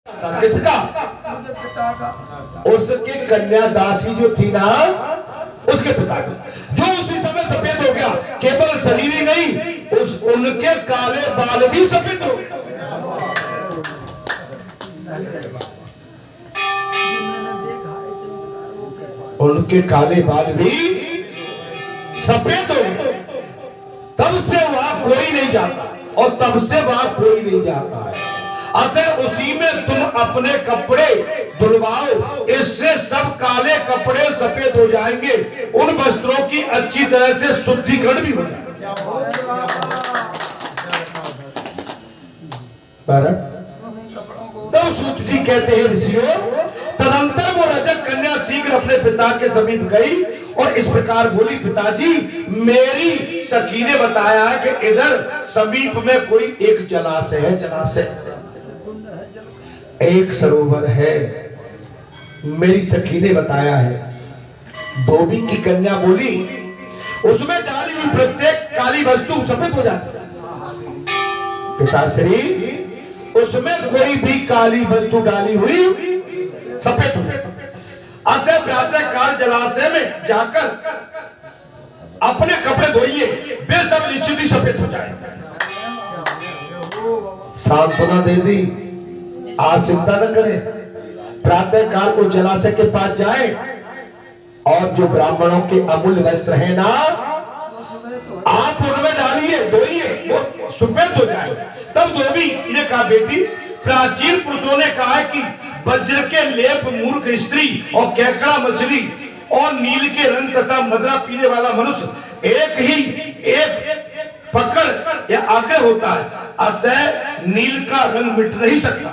किसका? मुझे पिता का। उसके कन्या दासी जो थी ना, उसके पिता का, जो उसी समय सफेद हो गया। केवल शरीर ही नहीं, उनके काले बाल भी सफेद हो गए। उनके काले बाल भी सफेद हो गए। तब से वहां कोई नहीं जाता और तब से वहां कोई नहीं जाता है। अतः उसी में तुम अपने कपड़े धुलवाओ, इससे सब काले कपड़े सफेद हो जाएंगे। उन वस्त्रों की अच्छी तरह से शुद्धिकरण भी हो जाएगा। तब सूत जी कहते हैं, ऋषियों, तदंतर वो रजक कन्या शीघ्र अपने पिता के समीप गई और इस प्रकार बोली, पिताजी, मेरी सखी ने बताया है कि इधर समीप में कोई एक जलाशय है, जलाशय एक सरोवर है। मेरी सखी ने बताया है। धोबी की कन्या बोली, उसमें डाली हुई प्रत्येक काली वस्तु सफेद हो जाती है। पिताश्री, उसमें कोई भी काली वस्तु डाली हुई सफेद हो जाती। अतः प्रातः काल जलाशय में जाकर अपने कपड़े धोइए, वे सब निश्चित ही सफेद हो जाए। सांत्वना दे दी, आप चिंता न करें। प्रातः काल को जलाशय के पास जाएं और जो ब्राह्मणों के अमूल्य वस्त्र है ना, आप उनमें डालिए, धोइए, वो सफेद हो जाए। तब धोबी ने कहा, बेटी, प्राचीन पुरुषों ने कहा है कि वज्र के लेप मूर्ख स्त्री और केकड़ा मछली और नील के रंग तथा मदरा पीने वाला मनुष्य एक पकड़ या आगे होता है। अतः नील का रंग मिट नहीं सकता।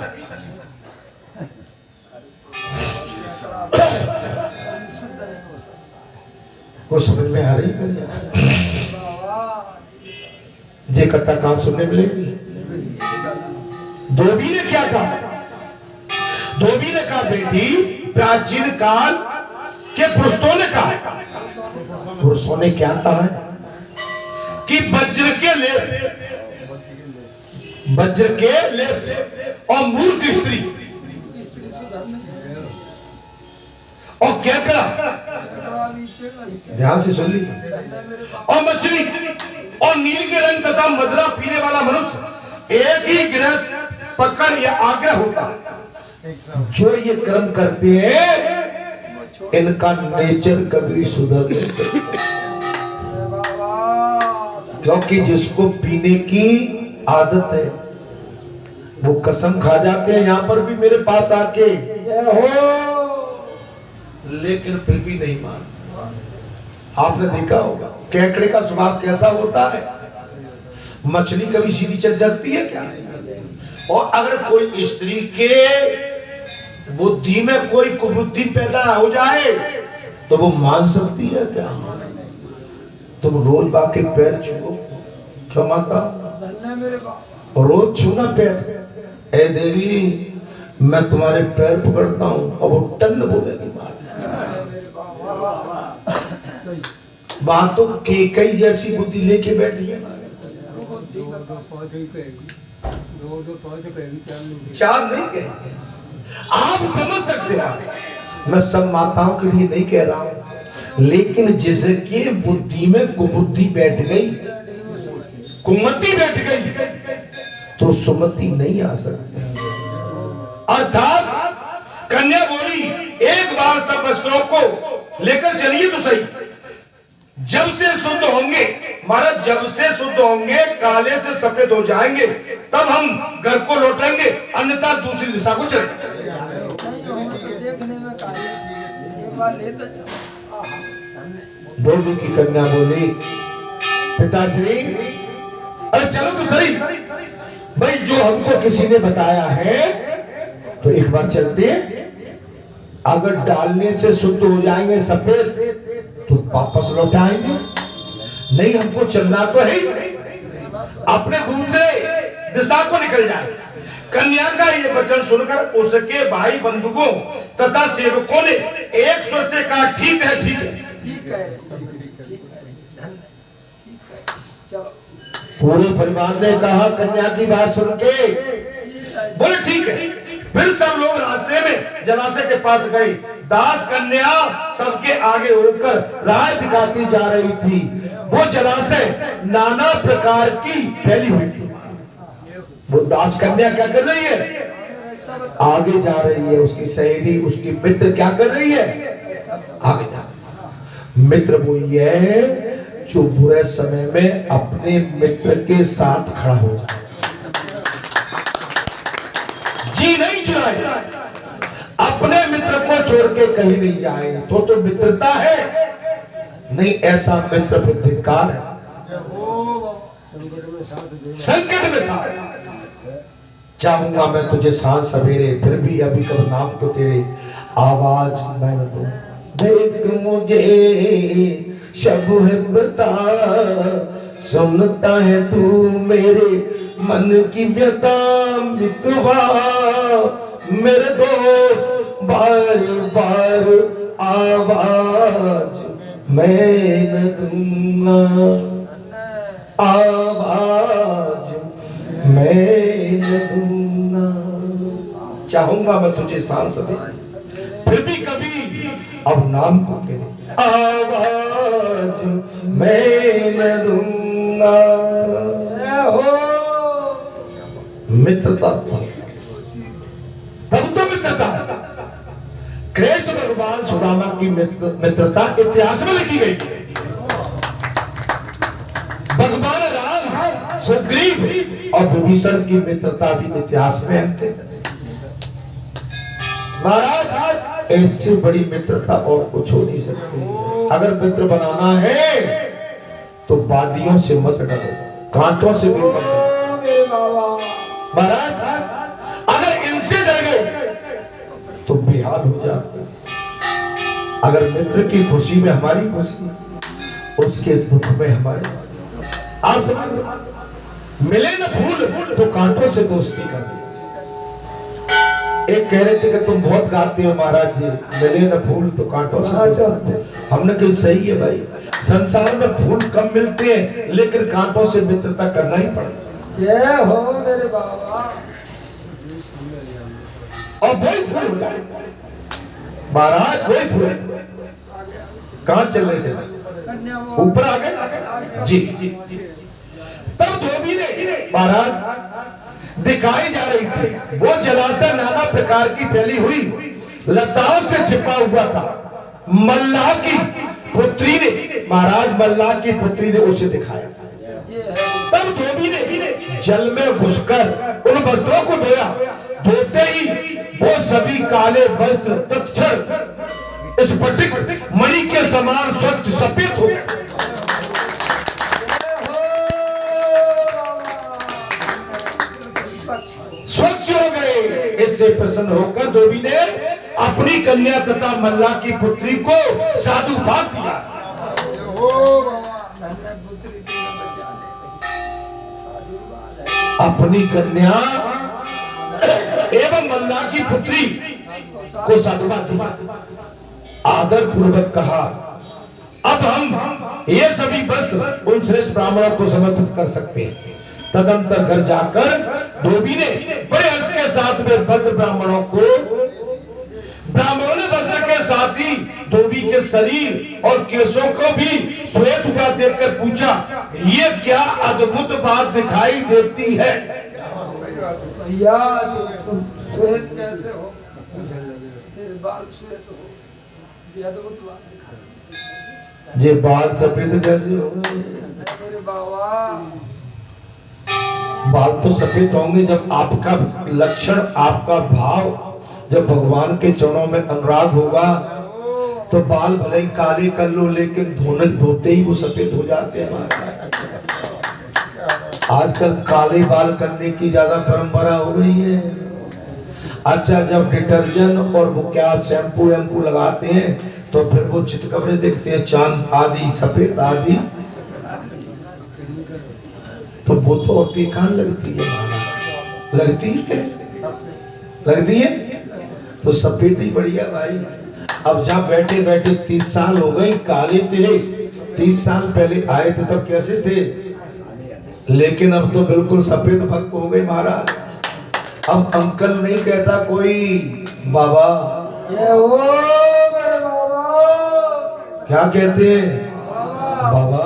कुछ समझ में आ रही है? ये कथा कहां सुनने मिलेगी? धोबी ने क्या कहा? धोबी ने कहा, बेटी, प्राचीन काल के पुरुषों ने कहा है। पुरुषों ने क्या कहा है? कि वज्र के लेप और मूर्ख स्त्री और केकड़ा, ध्यान से सुन ली, और मछली और नील के रंग तथा मदरा पीने वाला मनुष्य एक ही ग्रह पकड़ या आग्रह होता है। जो ये कर्म करते हैं, इनका नेचर कभी सुधर नहीं सकता। क्योंकि जिसको पीने की आदत है, वो कसम खा जाते हैं यहां पर भी मेरे पास आके, लेकिन फिर भी नहीं मानते। आपने देखा होगा केकड़े का स्वभाव कैसा होता है। मछली कभी सीधी चल सकती है क्या? और अगर कोई स्त्री के बुद्धि में कोई कुबुद्धि पैदा हो जाए तो वो मान सकती है क्या? तुम रोज बाके पैर छुओ, क्या माता, रोज छूना पैर। ए देवी, मैं तुम्हारे पैर पकड़ता हूं और वो टन बोलेगी मां। बातों केकई जैसी बुद्धि लेके बैठी है। चार नहीं कहेंगे, आप समझ सकते हैं। मैं सब माताओं के लिए नहीं कह रहा हूं, लेकिन जिसके बुद्धि में कुबुद्धि बैठ गई, कुमति बैठ गई, तो सुमति नहीं आ सकती। अर्थात कन्या बोली, एक बार सब वस्त्रों को लेकर चलिए तो सही। जब से शुद्ध होंगे, महाराज, जब से शुद्ध होंगे, काले से सफेद हो जाएंगे, तब हम घर को लौटेंगे, अन्यथा दूसरी दिशा को चलेंगे। धोबी की कन्या बोली, पिताश्री, अरे चलो तो सही भाई, जो हमको किसी ने बताया है तो एक बार चलते हैं। अगर डालने से शुद्ध हो जाएंगे सफेद तो वापस लौटाएंगे, नहीं हमको चलना तो है, अपने दूसरे दिशा को निकल जाए। कन्या का ये वचन सुनकर उसके भाई बंधुओं तथा सेवकों ने एक स्वर से कहा, ठीक है, ठीक है, ठीक है। पूरे परिवार ने कहा कन्या की बात सुन के, बोले ठीक है। फिर सब लोग रास्ते में जलाशय के पास गए। दास कन्या सबके आगे होकर राह दिखाती जा रही थी। वो जलाशय नाना प्रकार की फैली हुई थी। वो दास कन्या क्या कर रही है? आगे जा रही है। उसकी सहेली, उसकी मित्र क्या कर रही है? आगे जा रही है। मित्र वो ये है जो बुरे समय में अपने मित्र के साथ खड़ा हो जाए, जी नहीं चुराए, अपने मित्र को छोड़ के कहीं नहीं जाए, तो मित्रता है। नहीं, ऐसा मित्र फिर धिक्कार है, संकट में साथ। चाहूंगा मैं तुझे सांझ सवेरे, फिर भी अभी कब नाम को तेरे आवाज मैं न दूं। देख मुझे शब है बता, सुनता है तू मेरे मन की व्यथा मितवा। मेरे दोस्त बार बार आवाज मैं न दूंगा, आवाज मैं न दूंगा। चाहूंगा मैं तुझे सांझ सवेरे, फिर भी कभी अब नाम को तेरे आवाज मैं न दूंगा। मित्रता तब तो मित्रता। कृष्ण भगवान सुदामा की मित्रता इतिहास में लिखी गई। भगवान राम, सुग्रीव और विभीषण की मित्रता भी इतिहास में अंकित है। महाराज, ऐसी बड़ी मित्रता और कुछ हो नहीं सकती। अगर मित्र बनाना है तो वादियों से मत डरो, कांटों से भी मत डरो। महाराज, अगर इनसे डर गए तो बेहाल हो जाते। अगर मित्र की खुशी में हमारी खुशी, उसके दुख में हमारे, आप समझ, मिले न फूल तो कांटों से दोस्ती कर दी। एक कह रहे थे कि तुम बहुत गाते हो महाराज जी, मिले न फूल तो कांटों से दोस्ती। हमने कही सही है भाई, संसार में फूल कम मिलते हैं लेकिन कांटों से मित्रता करना ही पड़ता है। जय हो मेरे बाबा। और वही फूल महाराज, वही फूल कहां चल रहे थे? ऊपर आ गए जी। तब धोबी ने महाराज दिखाई जा रही थी। वो जलाशय नाना प्रकार की फैली हुई लताओं से छिपा हुआ था। मल्लाह की पुत्री ने, महाराज मल्लाह की पुत्री ने उसे दिखाया। तब धोबी ने जल में घुसकर उन वस्त्रों को धोया। धोते ही वो सभी काले वस्त्र तत्क्षण स्फटिक मणि के समान स्वच्छ सफेद हो गए। स्वच्छ हो गए। इससे प्रसन्न होकर धोबी ने अपनी कन्या तथा मल्लाह की पुत्री को साधुवाद दिया। अपनी कन्या एवं मल्लाह की पुत्री को साधुवाद दिया, आदर पूर्वक कहा, अब हम ये सभी वस्त्र उन श्रेष्ठ ब्राह्मणों को समर्पित कर सकते हैं। तदंतर घर जाकर धोबी ने बड़े हर्ष के साथ में वस्त्र ब्राह्मणों ने वस्त्र के साथ ही धोबी के शरीर और केशों को भी श्वेत हुआ देखकर पूछा, ये क्या अद्भुत बात दिखाई देती है? भैया तुम श्वेत कैसे हो? तेरे बाल श्वेत हो, ये अद्भुत बात दिखाई। ये बाल सफेद कैसे हो मेरे बाबा? बाल तो सफेद होंगे जब आपका लक्षण, आपका भाव जब भगवान के चरणों में अनुराग होगा तो बाल भले ही काले कर लो लेकिन धोते ही वो सफेद हो जाते हैं। आजकल काले बाल करने की ज्यादा परंपरा हो गई है। अच्छा, जब डिटर्जेंट और वो क्या शैम्पू वैम्पू लगाते हैं तो फिर वो चितकबरे दिखते हैं, चांद आदि सफेद आदि, तो वो तो और बेकार लगती है। लगती है तो सफेद ही बढ़िया भाई। अब जहाँ बैठे बैठे 30 साल हो गए, काले थे 30 साल पहले आए थे तब कैसे थे, लेकिन अब तो बिल्कुल सफेद भक्त हो गए महाराज। अब अंकल नहीं कहता कोई, बाबा। ये हो मेरे बाबा। क्या कहते हैं? बाबा। बाबा।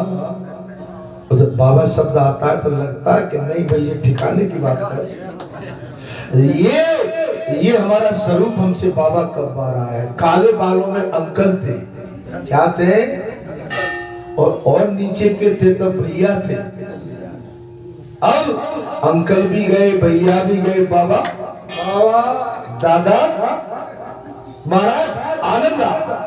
और जब बाबा शब्द आता है तो लगता है कि नहीं भाई ये ठिकाने की बात कर। ये हमारा स्वरूप हमसे बाबा कब आ रहा है। काले बालों में अंकल थे, क्या थे, और नीचे के थे तब भैया थे। अब अंकल भी गए, भैया भी गए, बाबा, बाबा, दादा, महाराज आनंद आता।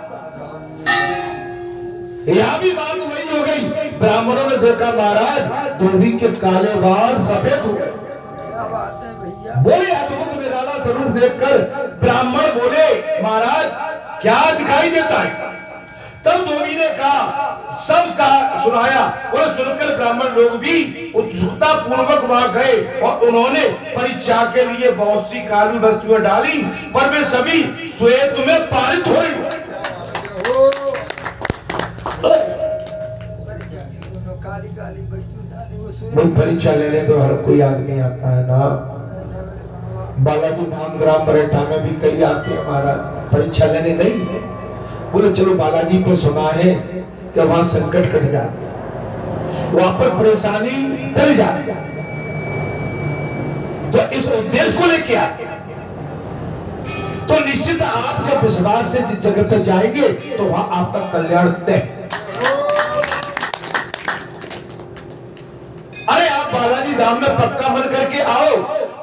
यहां भी बात वही हो गई। ब्राह्मणों ने देखा महाराज धोबी के काले बाल सफेद हो गए। क्या बात है भैया। बोले अद्भुत निराला स्वरूप देखकर ब्राह्मण बोले महाराज क्या दिखाई देता है। तब धोबी ने कहा, सबका सुनाया। बोले सुनकर ब्राह्मण लोग भी उत्सुकता पूर्वक वहां गए और उन्होंने परीक्षा के लिए बहुत सी काली वस्तुएं डाली, पर वे सभी श्वेत में पारित हो गई। काली काली वस्तु डाली वो भाई परीक्षा लेने तो हर कोई आदमी आता है ना। बालाजी धाम ग्राम परेठा में भी कई आते हैं महाराज परीक्षा लेने। नहीं बोले चलो बालाजी पे सुना है कि वहां संकट कट जाते हैं, वहां पर परेशानी टल जाती है, तो इस उद्देश्य को लेके आते हैं। तो निश्चित आप जब विश्वास से जिस जगह पर जाएंगे तो वहां आपका कल्याण तय है। अरे आप बालाजी धाम में पक्का मन करके आओ,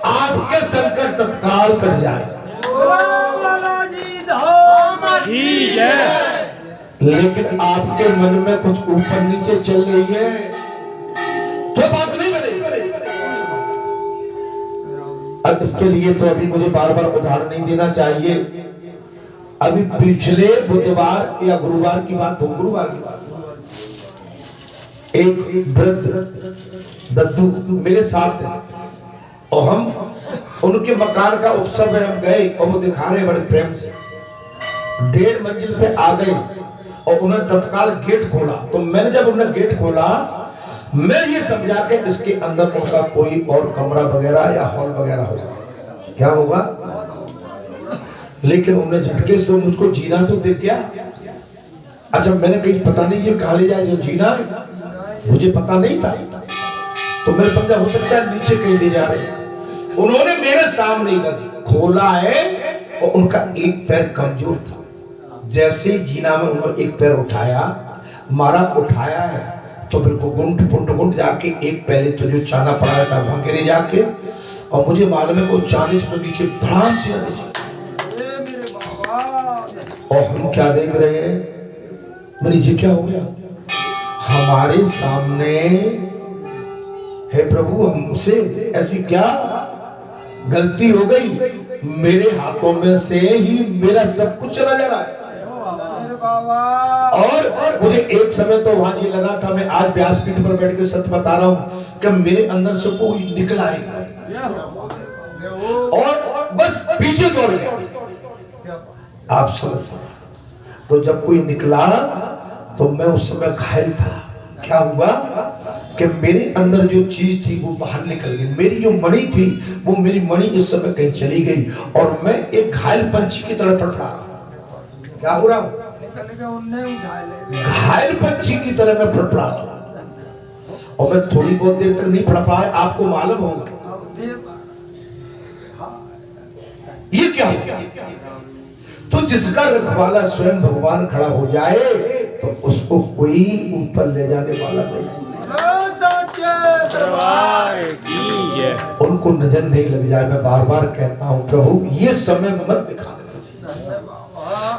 आपके संकट तत्काल कट जाए। बालाजी धाम की जय। लेकिन आपके मन में कुछ ऊपर नीचे चल रही है तो बात नहीं बनेगी। अब इसके लिए तो अभी मुझे बार बार उदाहरण नहीं देना चाहिए। अभी पिछले बुधवार या गुरुवार की बात हो, गुरुवार की बात, एक वृद्ध दद्दू मेरे साथ है और हम उनके मकान का उत्सव में हम गए और वो दिखा रहे बड़े प्रेम से। 1.5 मंजिल पे आ गए और उन्होंने तत्काल गेट खोला। तो मैंने जब उन्हें गेट खोला मैं ये समझा कि इसके अंदर उनका कोई और कमरा वगैरह या हॉल वगैरह होगा, क्या होगा। लेकिन उन्हें झटके से तो मुझको जीना तो दे क्या। अच्छा मैंने कहीं पता नहीं ये कहा ले जाए जो जीना है, मुझे पता नहीं था। तो मैं समझा हो सकता है नीचे कहीं ले जा रहे। उन्होंने मेरे सामने बस खोला है और उनका एक पैर कमजोर था। जैसे ही जीना में उन्होंने एक पैर उठाया, मारा उठाया है तो बिल्कुल गुंट जाके एक पहले तो जो चाना पड़ा था वहां गिरे जाके, और मुझे मालूम है वो 40 में नीचे धड़ाम से और हम क्या देख रहे हैं। मैंने ये क्या हो गया हमारे सामने, हे प्रभु हमसे ऐसी क्या गलती हो गई। मेरे हाथों में से ही मेरा सब कुछ चला जा रहा है। और मुझे एक समय तो वहां ये लगा था, मैं आज व्यासपीठ पर बैठ के सत्य बता रहा हूं कि मेरे अंदर से कोई निकला है और बस पीछे दौड़ गया। आप समझ, तो जब कोई निकला तो मैं उस समय घायल था। क्या हुआ कि मेरे अंदर जो चीज थी वो बाहर निकल गई। मेरी जो मणि थी वो मेरी मणि इस समय कहीं चली गई और मैं एक घायल पंछी की तरह तड़पड़ा रहा। क्या हो रहा हूं, घायल पंछी की तरह मैं फड़फड़ा रहा और मैं थोड़ी बहुत देर तक नहीं फड़ पाया। आपको मालूम होगा ये क्या हो गया। तो जिसका रखवाला स्वयं भगवान खड़ा हो जाए तो उसको कोई ऊपर ले जाने वाला नहीं। उनको नजर नहीं लग जाए। मैं बार बार कहता हूँ प्रभु ये समय में मत दिखा देना।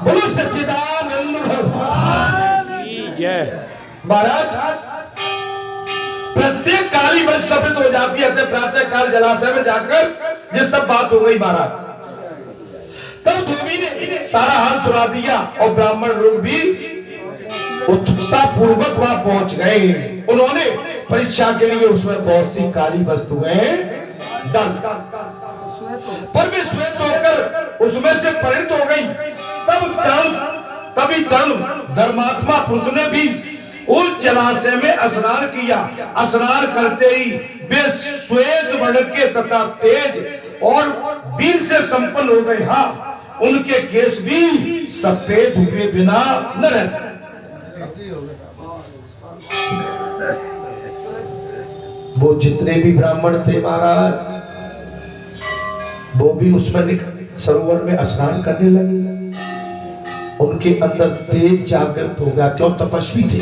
बोलो सच्चिदानंद भगवान की जय। महाराज प्रत्येक काली वस्तु सफेद हो जाती है। प्रातः काल जलाशय में जाकर ये सब बात हो गई महाराज। तब धोबी ने सारा हाल सुना दिया और ब्राह्मण लोग भी उत्सुकता पूर्वक वहां पहुंच गए। उन्होंने परीक्षा के लिए उसमें बहुत सी काली वस्तुएं डाल, पर वे श्वेत होकर उसमें से परिणत हो गई। तभी धर्मात्मा पुरुष ने भी उस जलाशय में स्नान किया। स्नान करते ही वे श्वेत वर्ण के तथा तेज और वीर से संपन्न हो गए। हाँ, उनके केस भी सफेद हुए बिना न रह सकते। वो जितने भी ब्राह्मण थे महाराज, वो भी उसमें सरोवर में स्नान करने लगे। उनके अंदर तेज जागृत हो गया। क्यों? तपस्वी थे,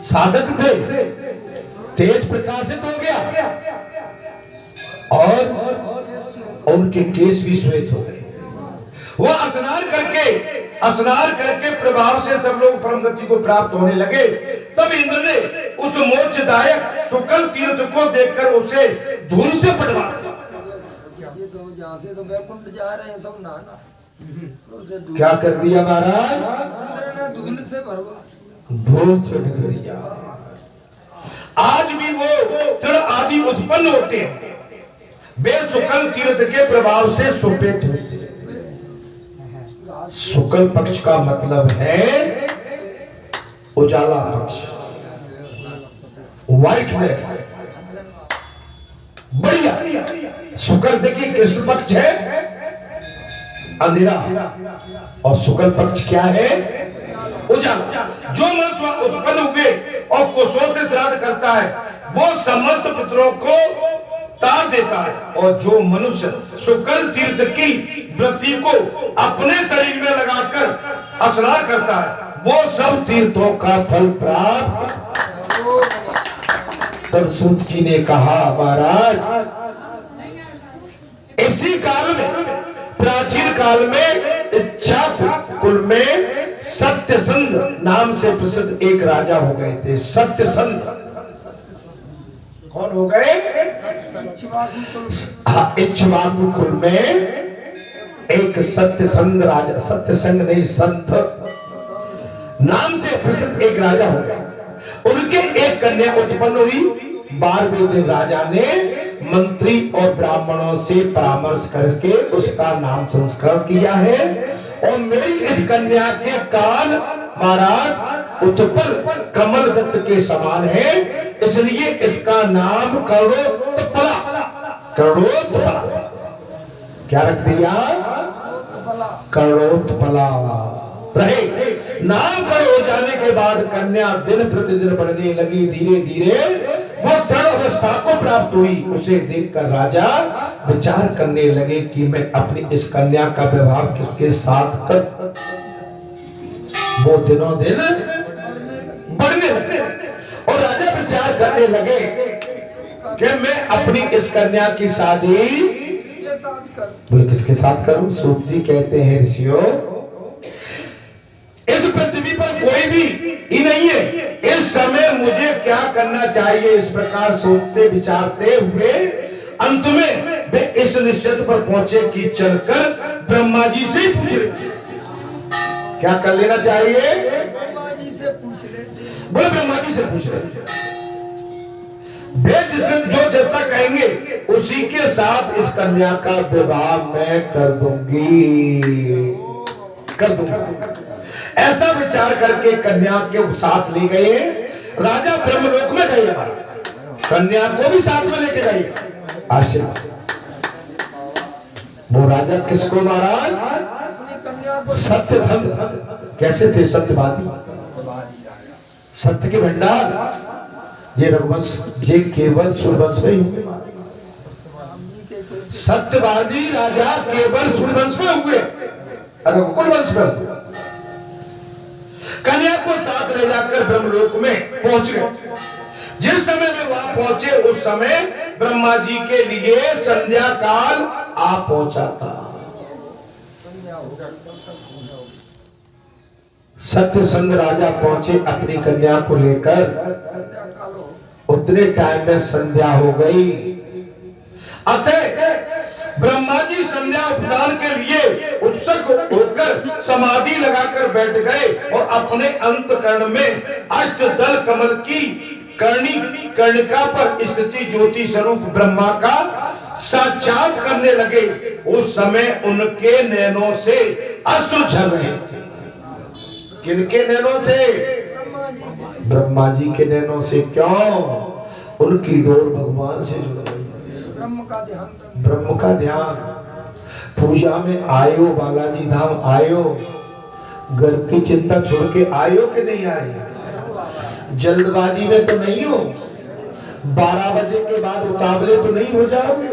साधक थे, तेज प्रकाशित हो गया और उनके केस भी श्वेत हो गए। वो स्नान करके प्रभाव से सब लोग परम गति को प्राप्त होने लगे। तब इंद्र ने उस मोक्षदायक शुक्ल तीर्थ को देखकर उसे धूल से पटवा दिया। ये तो जहाँ से तो वैकुंठ जा रहे हैं सब नाना, क्या कर दिया महाराज? इंद्र ने धूल से भरवा दिया, धूल से ढक दिया। आज भी वो तृण आदि उत्पन्न होते हैं, वे शुक्ल तीर्थ के प्रभाव से सुपेत होते हैं। शुक्ल पक्ष का मतलब है उजाला पक्ष, व्हाइटनेस, बढ़िया। शुक्ल देखिए कृष्ण पक्ष है अंधेरा, और शुक्ल पक्ष क्या है? उजाला। जो मनुष्य उत्पन्न हुए और कुशों से श्राद्ध करता है वो समस्त पितरों को तार देता है, और जो मनुष्य शुक्ल तीर्थ की व्रति को अपने शरीर में लगाकर स्नान करता है वो सब तीर्थों का फल प्राप्त। तब सूत जी ने कहा महाराज, इसी काल में, प्राचीन काल में इच्छा कुल में सत्यसंध नाम से प्रसिद्ध एक राजा हो गए थे। सत्यसंध कौन हो गए? हाँ, इक्ष्वाकु कुल में एक सत्यसंध राजा, सत्यसंग नहीं संत नाम से प्रसिद्ध एक राजा हो गया। उनके एक कन्या उत्पन्न हुई। 12वें दिन राजा ने मंत्री और ब्राह्मणों से परामर्श करके उसका नाम संस्करण किया है, और मेरी इस कन्या के कान महाराज उत्पल कमल दत्त के समान है, इसलिए इसका नाम करोत्पला, करोत्पला क्या रख दिया? करोत्पला रहे। नामकरण हो जाने के बाद कन्या दिन प्रतिदिन बढ़ने लगी। धीरे धीरे वो तृण अवस्था को प्राप्त हुई। उसे देखकर राजा विचार करने लगे कि मैं अपनी इस कन्या का व्यवहार किसके साथ कर। वो दिनों दिन बढ़ने लगे और राजा विचार करने लगे कि मैं अपनी इस कन्या की शादी बोले किसके साथ करूं? सूत जी कहते हैं ऋषियों, इस पृथ्वी पर कोई भी ही नहीं है, इस समय मुझे क्या करना चाहिए? इस प्रकार सोचते विचारते हुए अंत में वे इस निश्चित पर पहुंचे कि चलकर ब्रह्मा जी से ही पूछ रहे। क्या कर लेना चाहिए? ब्रह्मा जी से पूछ लेते। बोले ब्रह्मा जी से पूछ रहे। वे जिसे जो जैसा कहेंगे उसी के साथ इस कन्या का विवाह मैं कर दूंगा। ऐसा विचार करके कन्या के साथ ले गए। राजा ब्रह्मलोक में गए, कन्या को भी साथ में लेके गए। आशीर्वाद। वो राजा किसको महाराज? सत्यधन। कैसे थे? सत्यवादी, सत्य के भंडार। ये रघुवंश ये केवल सूर्यवंश में हुए। सत्यवादी राजा केवल सूर्यवंश में हुए, रघुकुल वंश में हुए। कन्या को साथ ले जाकर ब्रह्मलोक में पहुंच गए। जिस समय में वहां पहुंचे उस समय ब्रह्मा जी के लिए संध्या काल आ पहुंचा था। सत्यसंध राजा पहुंचे अपनी कन्या को लेकर। उतने टाइम में संध्या हो गई। अतः ब्रह्मा जी संध्या उपचार के लिए उत्सुक होकर समाधि लगाकर बैठ गए और अपने अंतकरण में अष्टदल कमल की कर्णिका पर स्थिति ज्योति स्वरूप ब्रह्मा का साक्षात करने लगे। उस समय उनके नैनों से अश्रु झर रहे थे। किनके नैनों से? ब्रह्मा जी के नैनों से क्यों, उनकी डोर भगवान से जुड़ गई। ब्रह्म का ध्यान करना। ब्रह्म का ध्यान। पूजा में आयो, बालाजी धाम आयो, घर की चिंता छोड़ के आयो कि नहीं आए? जल्दबाजी में तो नहीं हो? 12 बजे के बाद उतावले तो नहीं हो जाओगे?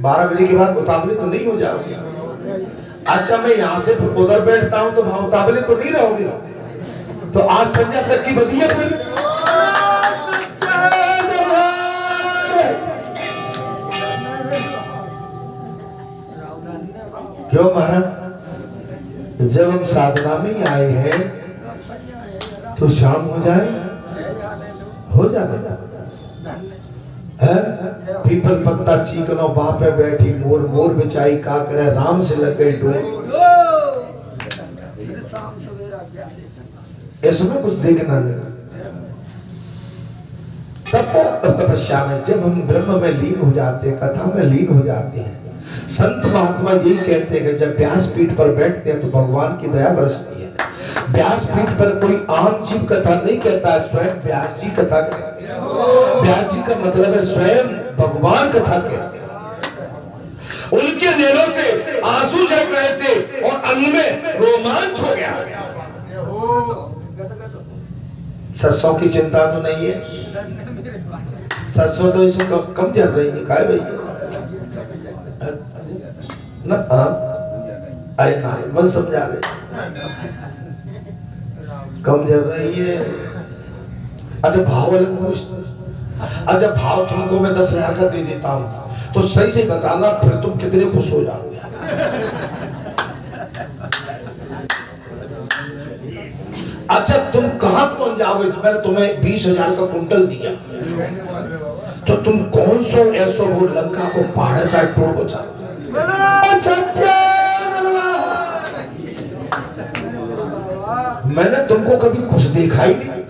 12 बजे के बाद उतावले तो नहीं हो जाओगे? अच्छा, मैं यहाँ से फिर उधर बैठता हूँ तो वहां उतावले तो नहीं रहोगे? तो आज संध्या तक की बदी है फिर। क्यों महाराज, जब हम साधना में ही आए हैं तो शाम हो जाए, हो जाने है। पीपल पत्ता चीकनो बापे बैठी मोर, मोर बिचाई का करे, राम से लग गई डोर। शाम सवेरा क्या देखना, इसमें कुछ देखना नहीं। तब तपस्या में जब हम ब्रह्म में लीन हो जाते हैं, कथा में लीन हो जाते हैं, संत महात्मा यही कहते हैं कि जब व्यास पीठ पर बैठते हैं तो भगवान की दया बरसती है। व्यास पीठ पर कोई आम जीव कथा नहीं कहता, स्वयं व्यास जी कथा कहते हैं। व्यास जी का मतलब है स्वयं भगवान कथा कहते हैं। उनके नैनों से आंसू झलक रहे थे और अंग में रोमांच हो गया। ससों की चिंता तो नहीं है, ससों तो इसको कम जल रही है, काय भाई ना, आए ना मन समझा रहे, कम जल रही है। अच्छा भाव वाले पूछते, अच्छा भाव तुमको मैं 10,000 का दे देता हूं तो सही से बताना फिर तुम कितने खुश हो जाओगे। अच्छा तुम कहां पहुंच जाओगे, मैंने तुम्हें 20,000 का कुंटल दिया तो तुम कौन सो ऐसो वो लंका को पहाड़ का टोल बचा। मैंने तुमको कभी कुछ देखा ही नहीं।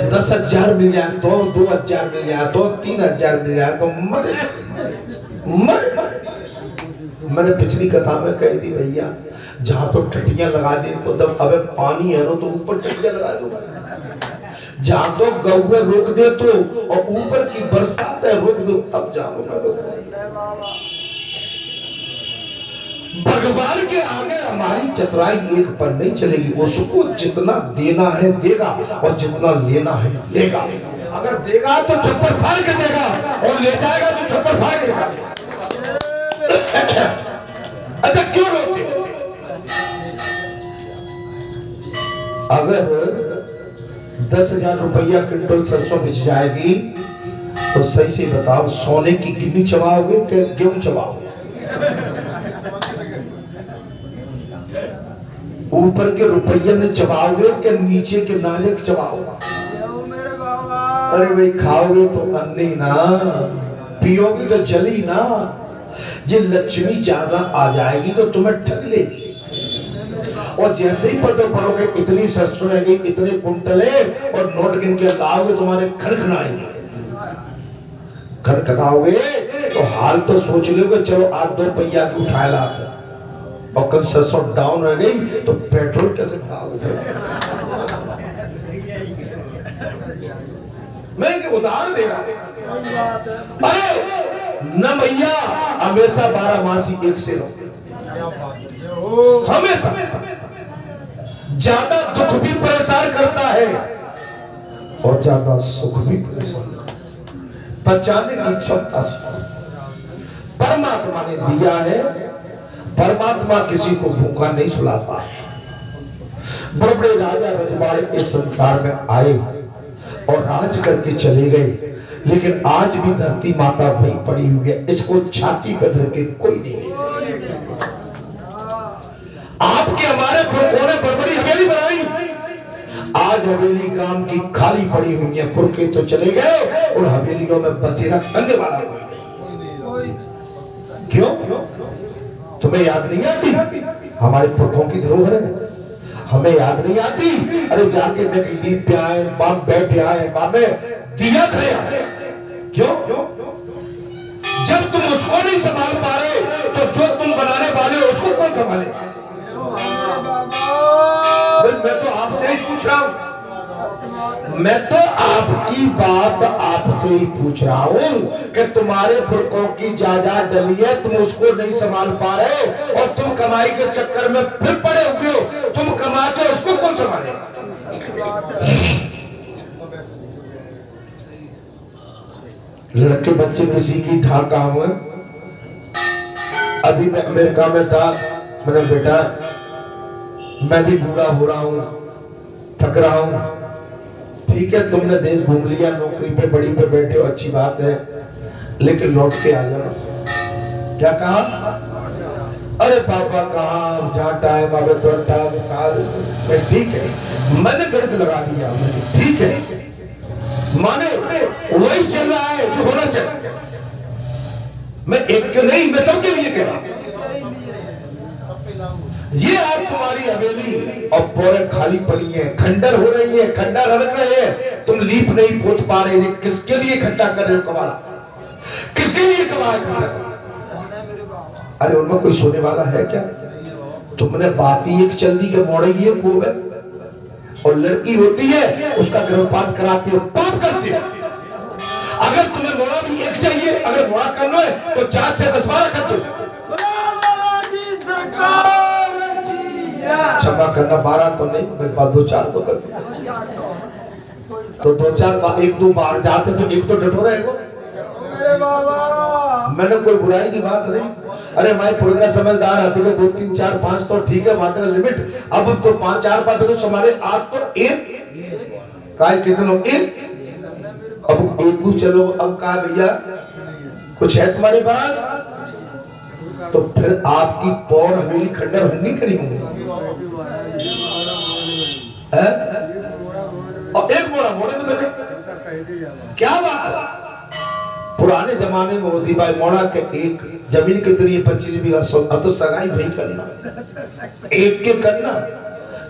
10,000 मिल जाए तो 2,000 मिल जाए तो 3,000 मिल जाए तो मरे मरे। मैंने पिछली कथा में कह दी भैया, जहां तो टटियां लगा दी तो तब अबे पानी है तो ऊपर टटियां लगा दूंगा, जहां तो गौवे रोक दे तो और ऊपर की बरसात है रोक दो तब जाऊंगा। तो भगवान के आगे हमारी चतुराई एक पर नहीं चलेगी। उसको जितना देना है देगा और जितना लेना है लेगा। अगर देगा तो छप्पर फाड़ के देगा और ले जाएगा तो छप्पर फाड़ के देगा। अच्छा क्यों रोते? अगर 10,000 रुपया क्विंटल सरसों बिच जाएगी तो सही से बताओ, सोने की गिन्नी चबाओगे कि गेहूं चबाओगे? ऊपर के रुपये ने चबाओगे कि नीचे के नाजक चबाओगे? अरे भाई खाओगे तो अन्नी ना, पियोगे तो जली ना। ये लक्ष्मी ज्यादा आ जाएगी तो तुम्हें ठग लेगी। और जैसे ही पता पड़ोगे इतनी सरसों है गई, इतने कुंटल है और नोट गिन के लाओगे तुम्हारे खनखनाएंगे। खनखनाओगे तो हाल तो सोच लोगे चलो 8-2 रुपया की उठाए लाते, और कल सरसों डाउन हो गई तो पेट्रोल कैसे भराओगे? मैं क्या उदाहरण दे रहा हूं। अरे न भैया, हमेशा 12 मासी एक से रहो। हमेशा ज्यादा दुख भी परेशान करता है और ज्यादा सुख भी परेशान करता है। बचाने की क्षमता से परमात्मा ने दिया है। परमात्मा किसी को भूखा नहीं सुलाता है। बड़े बड़े राजा रजवाड़े इस संसार में आए और राज करके चले गए, लेकिन आज भी धरती माता वहीं पड़ी हुई है। इसको छाती पे धर के कोई नहीं। आपके हमारे पुरखों ने बड़ी बड़ी हवेली बनाई, आज हवेली गांव की खाली पड़ी हुई है। पुरखे तो चले गए और हवेलियों में बसेरा करने वाला कोई नहीं। क्यों? तुम्हें याद नहीं आती हमारे पुरखों की धरोहर है? हमें याद नहीं आती? अरे जाके लीप पे आए, माम बैठे आए, मामे दिया थे आए। क्यों? जब तुम उसको नहीं संभाल पा रहे तो जो तुम बनाने वाले हो उसको कौन संभाले? मैं तो आपसे ही पूछ रहा हूँ, मैं तो आपकी बात आपसे ही पूछ रहा हूँ कि तुम्हारे पुरखों की जायदाद डली है, तुम उसको नहीं संभाल पा रहे और तुम कमाई के चक्कर में फिर पड़े हुए हो। तुम कमाते हो, उसको कौन संभालेगा? लड़के बच्चे किसी की ढाका हुए। अभी मैं अमेरिका में था, मैंने बेटा मैं भी बूढ़ा हो रहा हूँ, थक रहा हूँ। ठीक है, तुमने देश घूम लिया, नौकरी पे बड़ी पे बैठे हो, अच्छी बात है, लेकिन लौट के आ जाना। क्या कहा? अरे पापा कहाँ, जहाँ टाइम आवे तो टाइम साल में। ठीक है, मैंने गणित लगा दिया, ठीक है, माने वही चल रहा है जो होना चाहिए। मैं एक के नहीं, मैं सबके लिए कह रहा हूं। ये आज तुम्हारी हवेली और पोरे खाली पड़ी है, खंडर हो रही है, खंडर हड़क रहे हैं, तुम लीप नहीं पोत पा रहे। किसके लिए इकट्ठा कर रहे हो कबाड़ा? किसके लिए कबाड़ा इकट्ठा कर? अरे उनमें कोई सोने वाला है क्या? तुमने बात ही एक चल दी कि मोड़ेगी है खूब है, और लड़की होती है उसका गर्भपात कराते हो, पाप करते हो। अगर तुम्हें मोड़ा भी एक चाहिए, अगर मोड़ा करना है तो 4 से 10 12 कर दो। क्षमा करना, 12 तो नहीं, मेरे पास 2-4 तो कर दो। तो 2-4 एक दो बार जाते तो एक तो डटो रहेगा। मैंने कोई बुराई की बात नहीं। अरे मैं पुरखा समझदार आते 2 3 4 5 तो ठीक है, वहां तक लिमिट। अब तो 5 4 बात तो हमारे आज तो एक काय कितनों एक, अब एक को चलो। अब कहा भैया कुछ है तुम्हारे पास, तो फिर आपकी पौर हवेली खंडर होंगी करी होंगी। और एक मोड़ा तो मैंने क्या बात है, पुराने जमाने में होती भाई मोड़ा के एक जमीन कितनी 25 बीघा, अब तो सगाई भाई करना, एक के करना।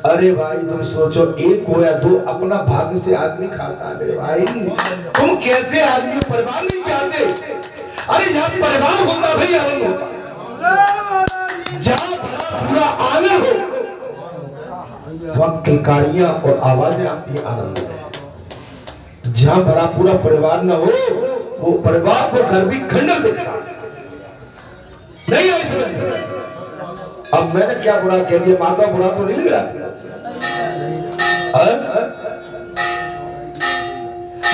अरे भाई तुम सोचो, एक हो या 2 अपना भाग्य से आदमी खाता है मेरे भाई। तुम कैसे आदमी परिवार नहीं चाहते? अरे जहाँ परिवार होता भाई आनंद होता, जहाँ पूरा आनंद हो वहाँ किलकारियां और आवाजें आती है आनंद में। जहाँ भरा पूरा परिवार न हो, वो परिवार को घर भी खंडर दिखता नहीं है। समझ अब मैंने क्या बुरा कह दिया? माता बुरा तो नहीं लग रहा?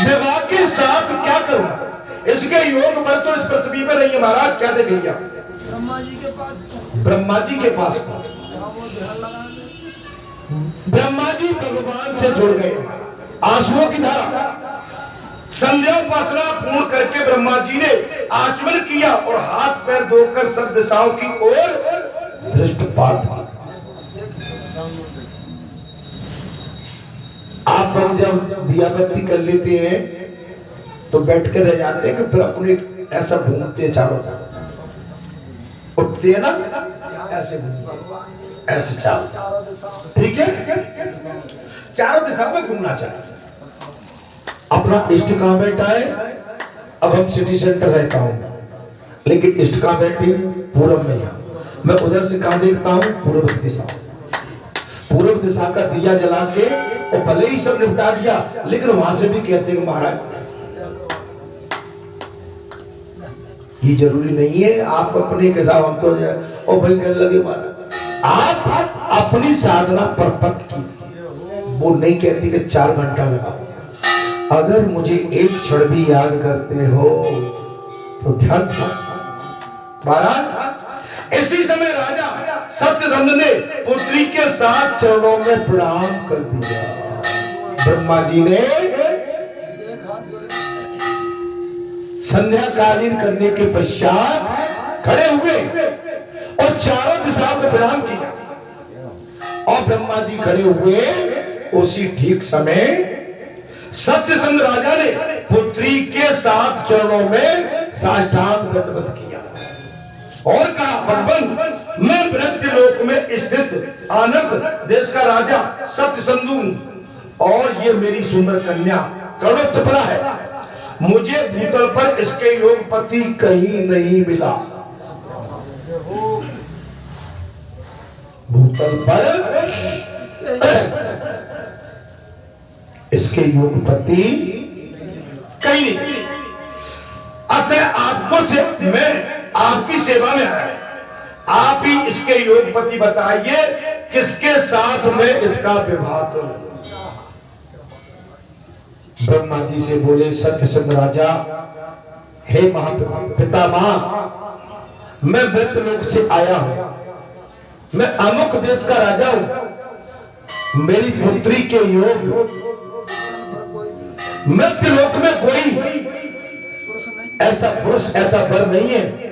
विवाह के साथ क्या करूंगा? इसके योग पर तो इस पृथ्वी पर नहीं है महाराज। क्या देख लिया? ब्रह्मा जी के पास। ब्रह्मा जी के पास ब्रह्मा जी भगवान से जुड़ गए, आंसुओं की धारा। संध्या उपासना पूर्ण करके ब्रह्मा जी ने आचमन किया और हाथ पैर धोकर सब दिशाओं की ओर दृष्टिपात की। आप हम जब दिया बत्ती कर लेते हैं तो बैठ कर रह जाते हैं कि फिर अपने ऐसा घूमते चारों तरफ, उठते हैं ना ऐसे, ऐसे चारों, ठीक है, चारों दिशा में घूमना चाहिए। अपना इष्ट कहां बैठा है? अब हम सिटी सेंटर रहता हूं, लेकिन इष्ट कहां बैठी? पूरब में। यहाँ मैं उधर से कहां देखता हूं? पूर्व दिशा। पूर्व दिशा का दिया जला के और भले ही सब निपटा दिया, लेकिन वहां से भी कहते हैं महाराज ये जरूरी नहीं है, आप अपने के साथ हम तो और भाई करने लगे महाराज। आप अपनी साधना पर पक कीजिए। वो नहीं कहती कि 4 घंटा लगाओ। अगर मुझे एक क्षण भी याद करते हो तो ध्यान से महाराज। इसी समय राजा सत्यधन ने पुत्री के साथ चरणों में प्रणाम कर दिया। ब्रह्मा जी ने संध्याकालीन करने के पश्चात खड़े हुए और चारों दिशाओं में प्रणाम किया। और ब्रह्मा जी खड़े हुए, उसी ठीक समय सत्यसंध राजा ने पुत्री के साथ चरणों में साष्टांग दंडवत किया और कहा, भगवान मैं मृत्यु लोक में स्थित आनंद देश का राजा सत्यसंधु और ये मेरी सुंदर कन्या करुणा है। मुझे भूतल पर इसके योगपति कहीं नहीं मिला। भूतल पर इसके योगपति कहीं नहीं। अतः आपको से मैं आपकी सेवा में आया, आप ही इसके योगपति बताइए किसके साथ मैं इसका विवाह करूं। ब्रह्मा जी से बोले सत्यसंध राजा, हे महापितामह, मैं मृतलोक से आया हूं, मैं अमुक देश का राजा हूं, मेरी पुत्री के योग मृत्युलोक में कोई पुरुष नहीं ऐसा पुरुष ऐसा वर नहीं है